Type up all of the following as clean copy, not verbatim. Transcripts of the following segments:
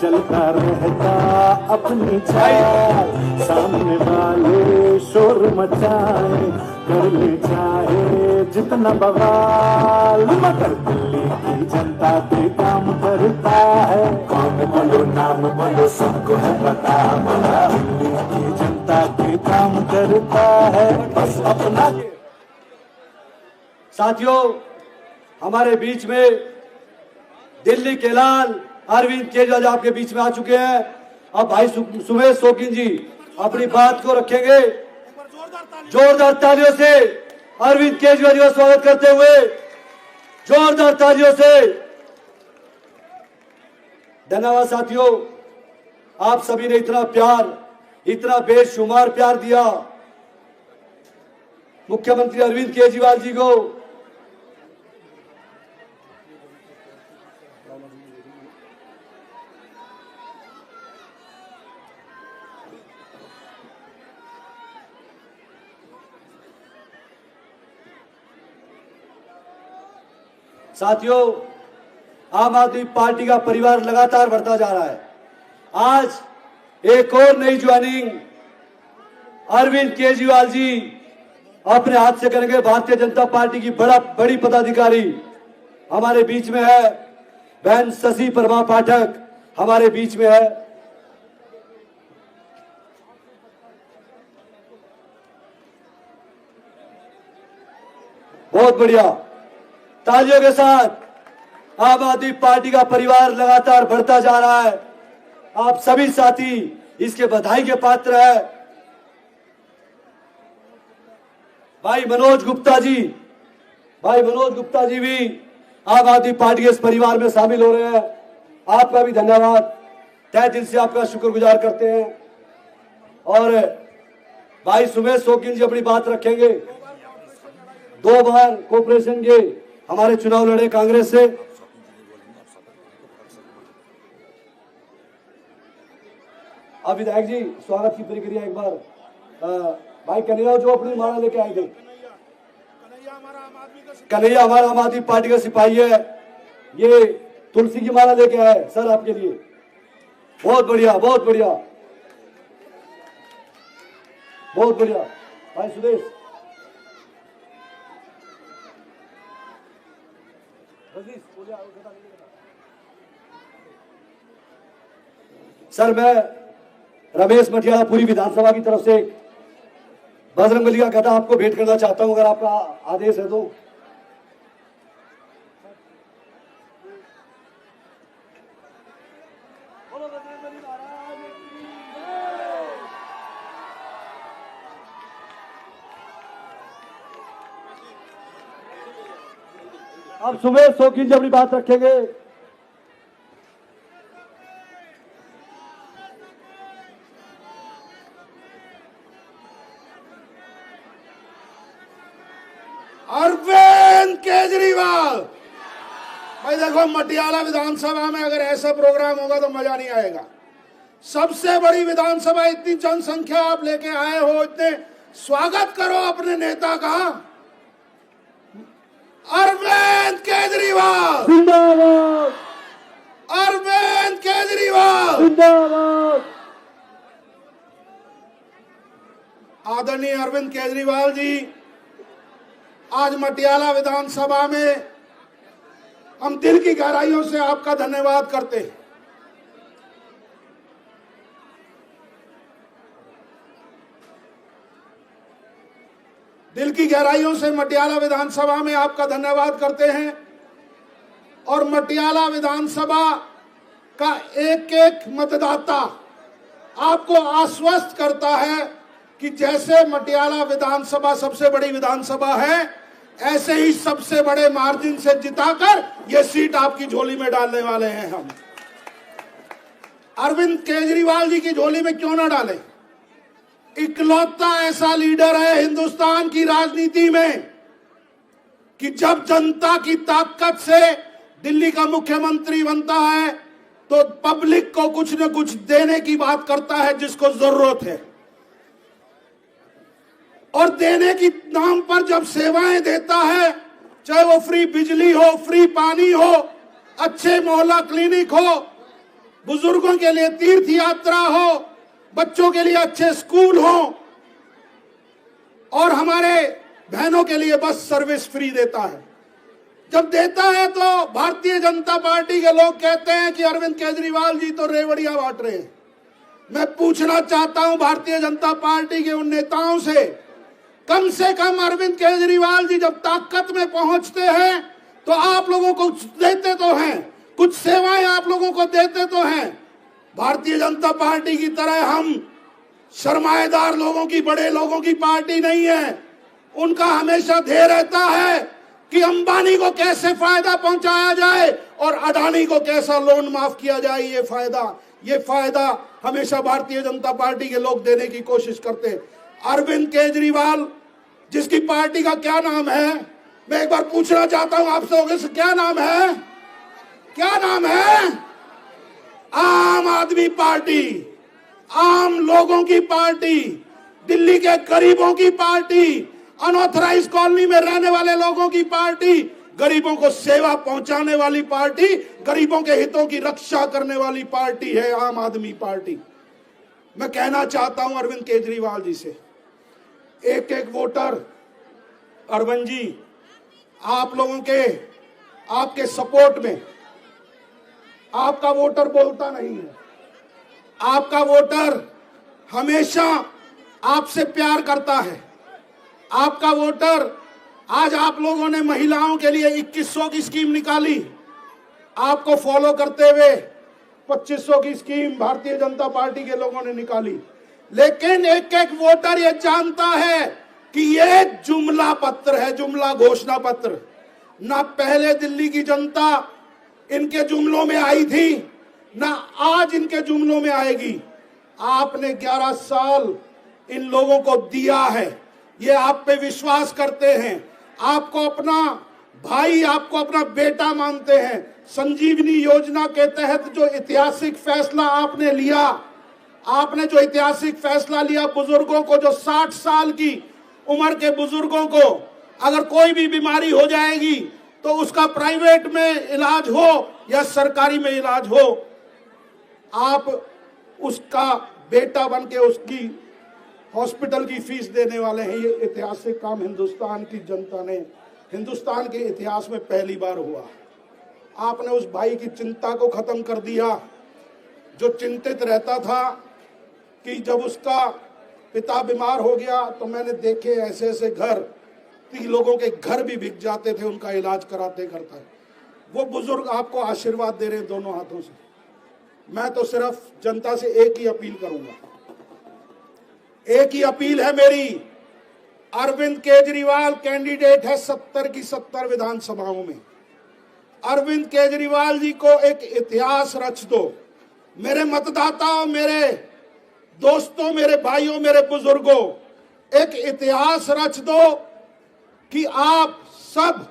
चलता रहता अपनी चाल, सामने वाले शोर मचाए, कर ले चाहे जितना बवाल, मगर दिल्ली की जनता पे काम करता है। कौन बोलो नाम बोलो सबको है पता, मगर दिल्ली की जनता पे काम करता है बस अपना। साथियों, हमारे बीच में दिल्ली के लाल अरविंद केजरीवाल आपके बीच में आ चुके हैं। अब भाई सुमेश शौकीन जी अपनी बात को रखेंगे। जोरदार तालियों से अरविंद केजरीवाल जी का स्वागत करते हुए, जोरदार तालियों से। धन्यवाद साथियों, आप सभी ने इतना प्यार, इतना बेशुमार प्यार दिया मुख्यमंत्री अरविंद केजरीवाल जी को। साथियों, आम आदमी पार्टी का परिवार लगातार बढ़ता जा रहा है। आज एक और नई ज्वाइनिंग अरविंद केजरीवाल जी अपने हाथ से करेंगे। भारतीय जनता पार्टी की बड़ी पदाधिकारी हमारे बीच में है, बहन शशि परमा पाठक हमारे बीच में है। बहुत बढ़िया, तालियों के साथ आम आदमी पार्टी का परिवार लगातार बढ़ता जा रहा है। आप सभी साथी इसके बधाई के पात्र हैं। भाई मनोज गुप्ता जी भी आम आदमी पार्टी के इस परिवार में शामिल हो रहे हैं। आपका भी धन्यवाद, तहे दिल से आपका शुक्रगुजार करते हैं। और भाई सुमेश शौकीन जी अपनी बात रखेंगे। 2 बार कॉर्पोरेशन के हमारे चुनाव लड़े कांग्रेस से। अब विधायक जी स्वागत की प्रक्रिया एक बार। भाई कन्हैया जो अपनी माला लेके आए थे। कन्हैया हमारा आम आदमी पार्टी का सिपाही है, ये तुलसी की माला लेके आए सर आपके लिए। बहुत बढ़िया, बहुत बढ़िया, बहुत बढ़िया। भाई सुदेश, सर मैं रमेश मटियाला पूरी विधानसभा की तरफ से बजरंगबली का गदा आपको भेंट करना चाहता हूं, अगर आपका आदेश है तो। अब सुमेश शौकीन जी अपनी बात रखेंगे। अरविंद केजरीवाल भाई देखो, मटियाला विधानसभा में अगर ऐसा प्रोग्राम होगा तो मजा नहीं आएगा। सबसे बड़ी विधानसभा, इतनी जनसंख्या आप लेके आए हो, इतने स्वागत करो अपने नेता का। अरविंद केजरीवाल जिंदाबाद, अरविंद केजरीवाल जिंदाबाद। आदरणीय अरविंद केजरीवाल जी, आज मटियाला विधानसभा में हम दिल की गहराइयों से आपका धन्यवाद करते हैं। दिल की गहराइयों से मटियाला विधानसभा में आपका धन्यवाद करते हैं। और मटियाला विधानसभा का एक एक मतदाता आपको आश्वस्त करता है कि जैसे मटियाला विधानसभा सबसे बड़ी विधानसभा है, ऐसे ही सबसे बड़े मार्जिन से जिताकर ये सीट आपकी झोली में डालने वाले हैं हम। अरविंद केजरीवाल जी की झोली में क्यों ना डालें? इकलौता ऐसा लीडर है हिंदुस्तान की राजनीति में कि जब जनता की ताकत से दिल्ली का मुख्यमंत्री बनता है तो पब्लिक को कुछ न कुछ देने की बात करता है जिसको जरूरत है। और देने की नाम पर जब सेवाएं देता है, चाहे वो फ्री बिजली हो, फ्री पानी हो, अच्छे मोहल्ला क्लिनिक हो, बुजुर्गों के लिए तीर्थ यात्रा हो, बच्चों के लिए अच्छे स्कूल हो और हमारे बहनों के लिए बस सर्विस फ्री देता है। जब देता है तो भारतीय जनता पार्टी के लोग कहते हैं कि अरविंद केजरीवाल जी तो रेवड़ियां बांट रहे हैं। मैं पूछना चाहता हूं भारतीय जनता पार्टी के उन नेताओं से कम अरविंद केजरीवाल जी जब ताकत में पहुंचते हैं तो आप लोगों को देते तो हैं, कुछ सेवाएं आप लोगों को देते तो हैं। भारतीय जनता पार्टी की तरह हम सरमाएदार लोगों की, बड़े लोगों की पार्टी नहीं है। उनका हमेशा ध्येय रहता है कि अंबानी को कैसे फायदा पहुंचाया जाए और अडानी को कैसा लोन माफ किया जाए। ये फायदा हमेशा भारतीय जनता पार्टी के लोग देने की कोशिश करते हैं। अरविंद केजरीवाल जिसकी पार्टी का क्या नाम है, मैं एक बार पूछना चाहता हूं आप लोगों से, क्या नाम है? क्या नाम है? आम आदमी पार्टी, आम लोगों की पार्टी, दिल्ली के गरीबों की पार्टी, अनऑथराइज कॉलोनी में रहने वाले लोगों की पार्टी, गरीबों को सेवा पहुंचाने वाली पार्टी, गरीबों के हितों की रक्षा करने वाली पार्टी है आम आदमी पार्टी। मैं कहना चाहता हूं अरविंद केजरीवाल जी से, एक एक वोटर, अरविंद जी आप लोगों के, आपके सपोर्ट में, आपका वोटर बोलता नहीं है, आपका वोटर हमेशा आपसे प्यार करता है। आपका वोटर, आज आप लोगों ने महिलाओं के लिए 2100 की स्कीम निकाली, आपको फॉलो करते हुए 2500 की स्कीम भारतीय जनता पार्टी के लोगों ने निकाली। लेकिन एक एक वोटर ये जानता है कि ये जुमला पत्र है, जुमला घोषणा पत्र। ना पहले दिल्ली की जनता इनके जुमलों में आई थी, ना आज इनके जुमलों में आएगी। आपने 11 साल इन लोगों को दिया है, ये आप पे विश्वास करते हैं, आपको अपना भाई, आपको अपना बेटा मानते हैं। संजीवनी योजना के तहत जो ऐतिहासिक फैसला आपने लिया, आपने जो ऐतिहासिक फैसला लिया, बुजुर्गों को, जो 60 साल की उम्र के बुजुर्गों को अगर कोई भी बीमारी हो जाएगी तो उसका प्राइवेट में इलाज हो या सरकारी में इलाज हो, आप उसका बेटा बन के उसकी हॉस्पिटल की फीस देने वाले हैं। ये ऐतिहासिक काम हिंदुस्तान की जनता ने, हिंदुस्तान के इतिहास में पहली बार हुआ। आपने उस भाई की चिंता को खत्म कर दिया जो चिंतित रहता था कि जब उसका पिता बीमार हो गया तो मैंने देखे ऐसे ऐसे घर, लोगों के घर भी बिक जाते थे उनका इलाज कराते करता। वो बुजुर्ग आपको आशीर्वाद दे रहे हैं दोनों हाथों से। मैं तो सिर्फ जनता से एक ही अपील करूंगा, एक ही अपील है मेरी। अरविंद केजरीवाल कैंडिडेट है 70 की 70 विधानसभाओं में। अरविंद केजरीवाल जी को एक इतिहास रच दो। मेरे मतदाताओं, मेरे दोस्तों, मेरे भाइयों, मेरे बुजुर्गों, एक इतिहास रच दो कि आप सब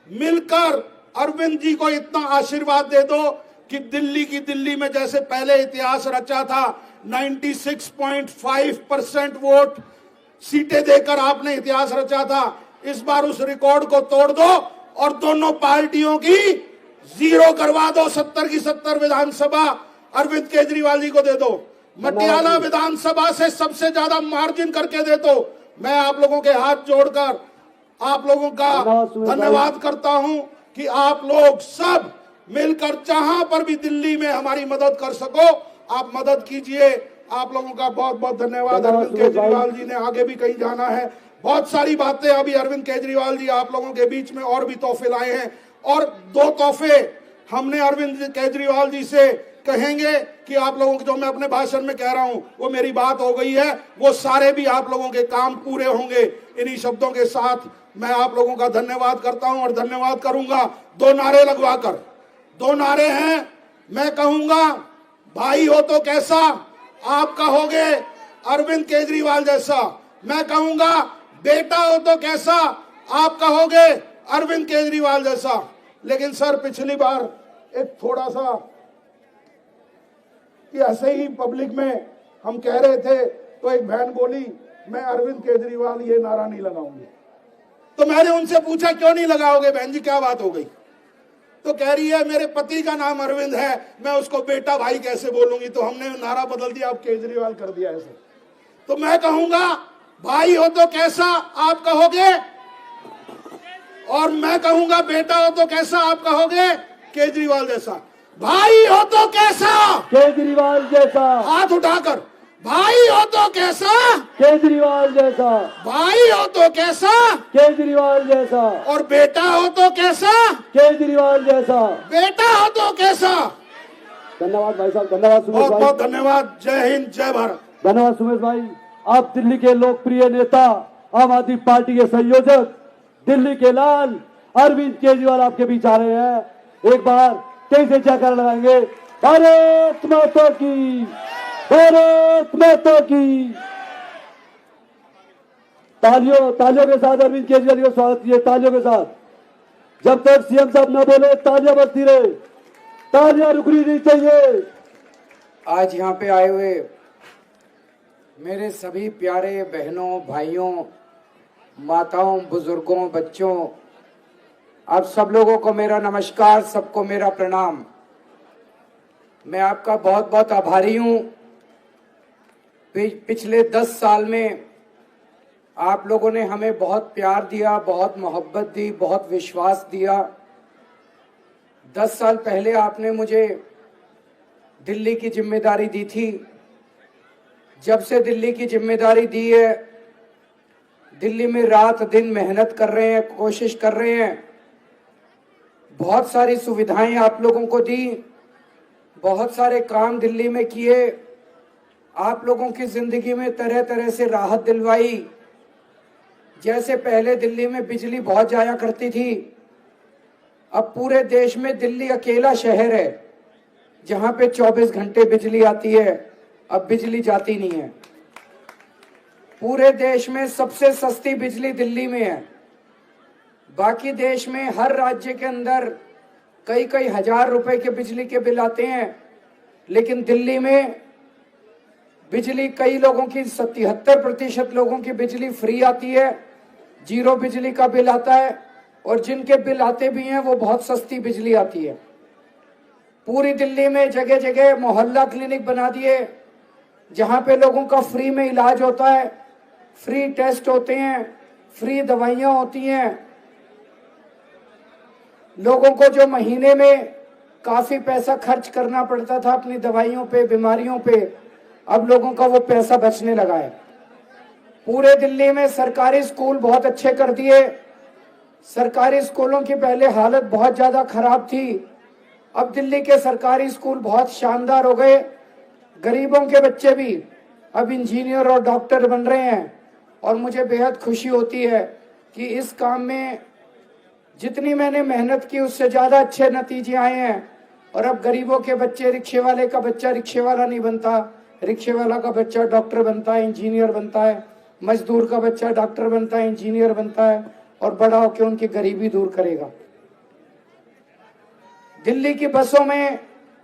मिलकर अरविंद जी को इतना आशीर्वाद दे दो कि दिल्ली में जैसे पहले इतिहास रचा था, 96.5% वोट सीटें देकर आपने इतिहास रचा था, इस बार उस रिकॉर्ड को तोड़ दो और दोनों पार्टियों की जीरो करवा दो। 70 की 70 विधानसभा अरविंद केजरीवाल जी को दे दो। मटियाला विधानसभा से सबसे ज्यादा मार्जिन करके दे दो। मैं आप लोगों के हाथ जोड़कर आप लोगों का धन्यवाद करता हूं कि आप लोग सब मिलकर जहां पर भी दिल्ली में हमारी मदद कर सको आप मदद कीजिए। आप लोगों का बहुत बहुत धन्यवाद। अरविंद केजरीवाल जी ने आगे भी कहीं जाना है, बहुत सारी बातें अभी अरविंद केजरीवाल जी आप लोगों के बीच में और भी तोहफे लाए हैं, और 2 तोहफे हमने अरविंद केजरीवाल जी से कहेंगे कि आप लोगों को, जो मैं अपने भाषण में कह रहा हूं वो मेरी बात हो गई है, वो सारे भी आप लोगों के काम पूरे होंगे। इन्हीं शब्दों के साथ मैं आप लोगों का धन्यवाद करता हूं और धन्यवाद करूंगा 2 नारे लगवाकर। 2 नारे हैं। मैं कहूंगा, भाई हो तो कैसा, आप कहोगे अरविंद केजरीवाल जैसा। मैं कहूंगा, बेटा हो तो कैसा, आप कहोगे अरविंद केजरीवाल जैसा। लेकिन सर, पिछली बार एक थोड़ा सा कि ऐसे ही पब्लिक में हम कह रहे थे तो एक बहन बोली, मैं अरविंद केजरीवाल ये नारा नहीं लगाऊंगी। तो मैंने उनसे पूछा, क्यों नहीं लगाओगे बहन जी, क्या बात हो गई? तो कह रही है मेरे पति का नाम अरविंद है, मैं उसको बेटा भाई कैसे बोलूंगी। तो हमने नारा बदल दिया, अब केजरीवाल कर दिया ऐसे। तो मैं कहूंगा भाई हो तो कैसा आप कहोगे, और मैं कहूंगा बेटा हो तो कैसा आप कहोगे, केजरीवाल जैसा। भाई हो तो कैसा, केजरीवाल जैसा। हाथ उठाकर, भाई हो तो कैसा, केजरीवाल जैसा। भाई हो तो कैसा, केजरीवाल जैसा। और बेटा हो तो कैसा, केजरीवाल जैसा। बेटा हो तो कैसा। धन्यवाद भाई साहब, धन्यवाद सुमेश बहुत भाई। बहुत धन्यवाद। जय हिंद, जय भारत। धन्यवाद सुमेश भाई। आप दिल्ली के लोकप्रिय नेता, आम आदमी पार्टी के संयोजक, दिल्ली के लाल अरविंद केजरीवाल आपके बीच आ रहे हैं। एक बार तेज से जयकार लगाएंगे। भारत माता की, भारत माता की। तालियों के साथ अरविंद केजरीवाल का स्वागत कीजिए, तालियों के साथ। जब तक सीएम साहब न बोले तालियां बजती रहे, तालियां रुकनी नहीं चाहिए। आज यहाँ पे आए हुए मेरे सभी प्यारे बहनों, भाइयों, माताओं, बुजुर्गों, बच्चों, आप सब लोगों को मेरा नमस्कार, सबको मेरा प्रणाम। मैं आपका बहुत बहुत आभारी हूँ। पिछले 10 साल में आप लोगों ने हमें बहुत प्यार दिया, बहुत मोहब्बत दी, बहुत विश्वास दिया। 10 साल पहले आपने मुझे दिल्ली की जिम्मेदारी दी थी। जब से दिल्ली की जिम्मेदारी दी है, दिल्ली में रात दिन मेहनत कर रहे हैं, कोशिश कर रहे हैं। बहुत सारी सुविधाएं आप लोगों को दी, बहुत सारे काम दिल्ली में किए, आप लोगों की जिंदगी में तरह तरह से राहत दिलवाई। जैसे पहले दिल्ली में बिजली बहुत जाया करती थी, अब पूरे देश में दिल्ली अकेला शहर है जहां पे 24 घंटे बिजली आती है। अब बिजली जाती नहीं है। पूरे देश में सबसे सस्ती बिजली दिल्ली में है। बाकी देश में हर राज्य के अंदर कई कई हजार रुपए के बिजली के बिल आते हैं, लेकिन दिल्ली में बिजली कई लोगों की 77% लोगों की बिजली फ्री आती है, 0 बिजली का बिल आता है, और जिनके बिल आते भी हैं वो बहुत सस्ती बिजली आती है। पूरी दिल्ली में जगह जगह मोहल्ला क्लिनिक बना दिए जहां पे लोगों का फ्री में इलाज होता है, फ्री टेस्ट होते हैं, फ्री दवाइयां होती हैं। लोगों को जो महीने में काफी पैसा खर्च करना पड़ता था अपनी दवाइयों पे, बीमारियों पे, अब लोगों का वो पैसा बचने लगा है। पूरे दिल्ली में सरकारी स्कूल बहुत अच्छे कर दिए। सरकारी स्कूलों की पहले हालत बहुत ज्यादा खराब थी, अब दिल्ली के सरकारी स्कूल बहुत शानदार हो गए। गरीबों के बच्चे भी अब इंजीनियर और डॉक्टर बन रहे हैं, और मुझे बेहद खुशी होती है कि इस काम में जितनी मैंने मेहनत की उससे ज्यादा अच्छे नतीजे आए हैं। और अब गरीबों के बच्चे, रिक्शे वाले का बच्चा रिक्शे वाला नहीं बनता, रिक्शे वाला का बच्चा डॉक्टर बनता है, इंजीनियर बनता है, मजदूर का बच्चा डॉक्टर बनता है, इंजीनियर बनता है, और बड़ा होकर उनकी गरीबी दूर करेगा। दिल्ली की बसों में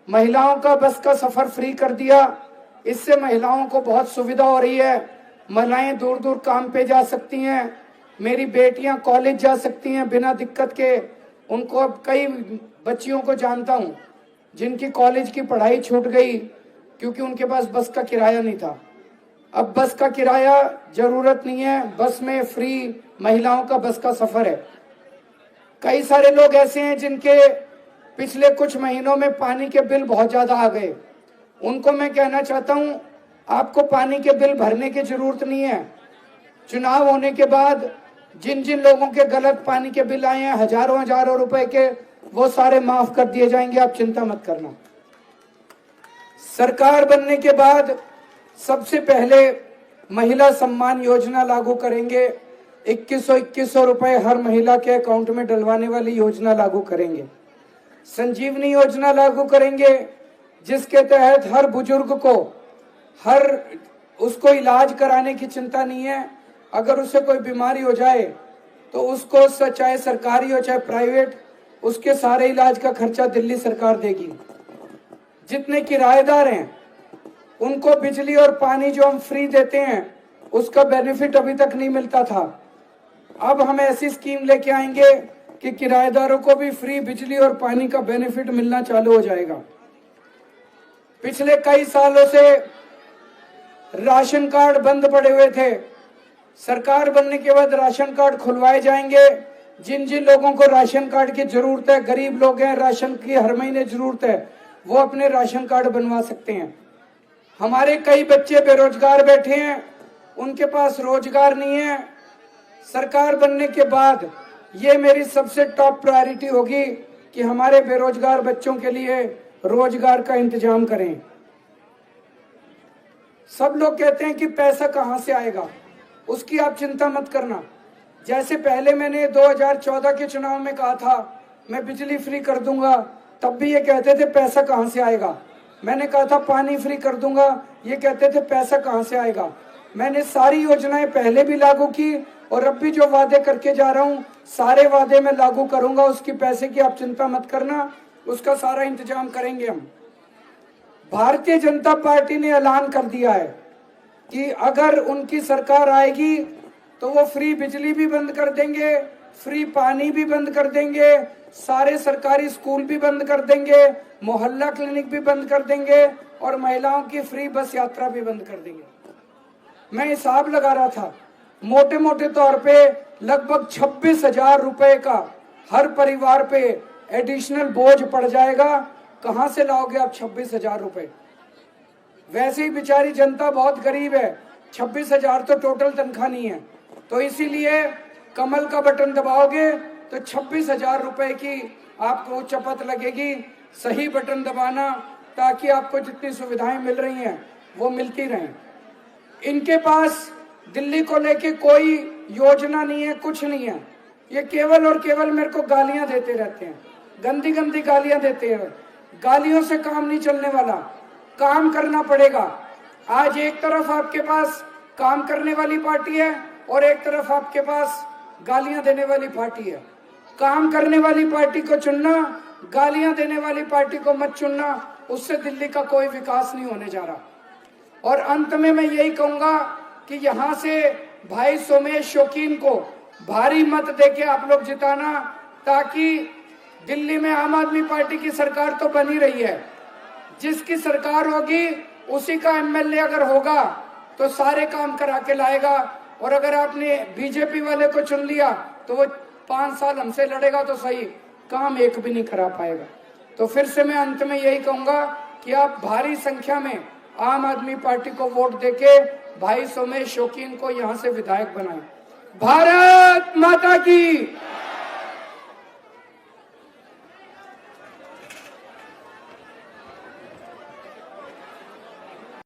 महिलाओं का बस का सफर फ्री कर दिया। इससे महिलाओं को बहुत सुविधा हो रही है। महिलाएं दूर दूर काम पे जा सकती हैं, मेरी बेटियां कॉलेज जा सकती हैं बिना दिक्कत के। उनको अब कई बच्चियों को जानता हूं जिनकी कॉलेज की पढ़ाई छूट गई क्योंकि उनके पास बस का किराया नहीं था। अब बस का किराया जरूरत नहीं है, बस में फ्री महिलाओं का बस का सफर है। कई सारे लोग ऐसे हैं जिनके पिछले कुछ महीनों में पानी के बिल बहुत ज्यादा आ गए। उनको मैं कहना चाहता हूं, आपको पानी के बिल भरने की जरूरत नहीं है। चुनाव होने के बाद जिन जिन लोगों के गलत पानी के बिल आए हैं, हजारों रुपए के, वो सारे माफ कर दिए जाएंगे, आप चिंता मत करना। सरकार बनने के बाद सबसे पहले महिला सम्मान योजना लागू करेंगे। 2100 रुपए हर महिला के अकाउंट में डलवाने वाली योजना लागू करेंगे। संजीवनी योजना लागू करेंगे, जिसके तहत हर बुजुर्ग को उसको इलाज कराने की चिंता नहीं है। अगर उसे कोई बीमारी हो जाए तो उसको चाहे सरकारी हो चाहे प्राइवेट, उसके सारे इलाज का खर्चा दिल्ली सरकार देगी। जितने किराएदार हैं उनको बिजली और पानी जो हम फ्री देते हैं उसका बेनिफिट अभी तक नहीं मिलता था। अब हम ऐसी स्कीम लेके आएंगे कि किराएदारों को भी फ्री बिजली और पानी का बेनिफिट मिलना चालू हो जाएगा। पिछले कई सालों से राशन कार्ड बंद पड़े हुए थे। सरकार बनने के बाद राशन कार्ड खुलवाए जाएंगे। जिन जिन लोगों को राशन कार्ड की जरूरत है, गरीब लोग हैं, राशन की हर महीने जरूरत है, वो अपने राशन कार्ड बनवा सकते हैं। हमारे कई बच्चे बेरोजगार बैठे हैं, उनके पास रोजगार नहीं है। सरकार बनने के बाद ये मेरी सबसे टॉप प्रायोरिटी होगी कि हमारे बेरोजगार बच्चों के लिए रोजगार का इंतजाम करें। सब लोग कहते हैं कि पैसा कहां से आएगा, उसकी आप चिंता मत करना। जैसे पहले मैंने 2014 के चुनाव में कहा था मैं बिजली फ्री कर दूंगा, तब भी ये कहते थे पैसा कहां से आएगा। मैंने कहा था पानी फ्री कर दूंगा, ये कहते थे पैसा कहां से आएगा। मैंने सारी योजनाएं पहले भी लागू की और अब भी जो वादे करके जा रहा हूं सारे वादे मैं लागू करूंगा। उसकी पैसे की आप चिंता मत करना, उसका सारा इंतजाम करेंगे हम। भारतीय जनता पार्टी ने ऐलान कर दिया है कि अगर उनकी सरकार आएगी तो वो फ्री बिजली भी बंद कर देंगे, फ्री पानी भी बंद कर देंगे, सारे सरकारी स्कूल भी बंद कर देंगे, मोहल्ला क्लिनिक भी बंद कर देंगे और महिलाओं की फ्री बस यात्रा भी बंद कर देंगे। मैं हिसाब लगा रहा था, मोटे मोटे तौर पे लगभग 26,000 रुपए का हर परिवार पे एडिशनल बोझ पड़ जाएगा। कहां से लाओगे आप 26,000 रुपए? वैसे ही बेचारी जनता बहुत गरीब है, 26,000 तो टोटल तनख्वाह नहीं है। तो इसीलिए कमल का बटन दबाओगे तो 26,000 रुपए की आपको चपत लगेगी। सही बटन दबाना ताकि आपको जितनी सुविधाएं मिल रही हैं वो मिलती रहें। इनके पास दिल्ली को लेके कोई योजना नहीं है, कुछ नहीं है। ये केवल और केवल मेरे को गालियां देते रहते हैं, गंदी गंदी गालियां देते हैं। गालियों से काम नहीं चलने वाला, काम करना पड़ेगा। आज एक तरफ आपके पास काम करने वाली पार्टी है और एक तरफ आपके पास गालियां देने वाली पार्टी है। काम करने वाली पार्टी को चुनना, गालियां देने वाली पार्टी को मत चुनना, उससे दिल्ली का कोई विकास नहीं होने जा रहा। और अंत में मैं यही कहूंगा कि यहां से भाई सोमेश शौकीन को भारी मत देके आप लोग जिताना, ताकि दिल्ली में आम आदमी पार्टी की सरकार तो बनी रही है। जिसकी सरकार होगी उसी का एमएलए अगर होगा तो सारे काम करा के लाएगा। और अगर आपने बीजेपी वाले को चुन लिया तो वो 5 साल हमसे लड़ेगा तो सही, काम एक भी नहीं करा पाएगा। तो फिर से मैं अंत में यही कहूंगा कि आप भारी संख्या में आम आदमी पार्टी को वोट देके भाई सोमेश शौकीन को यहां से विधायक बनाएं। भारत माता की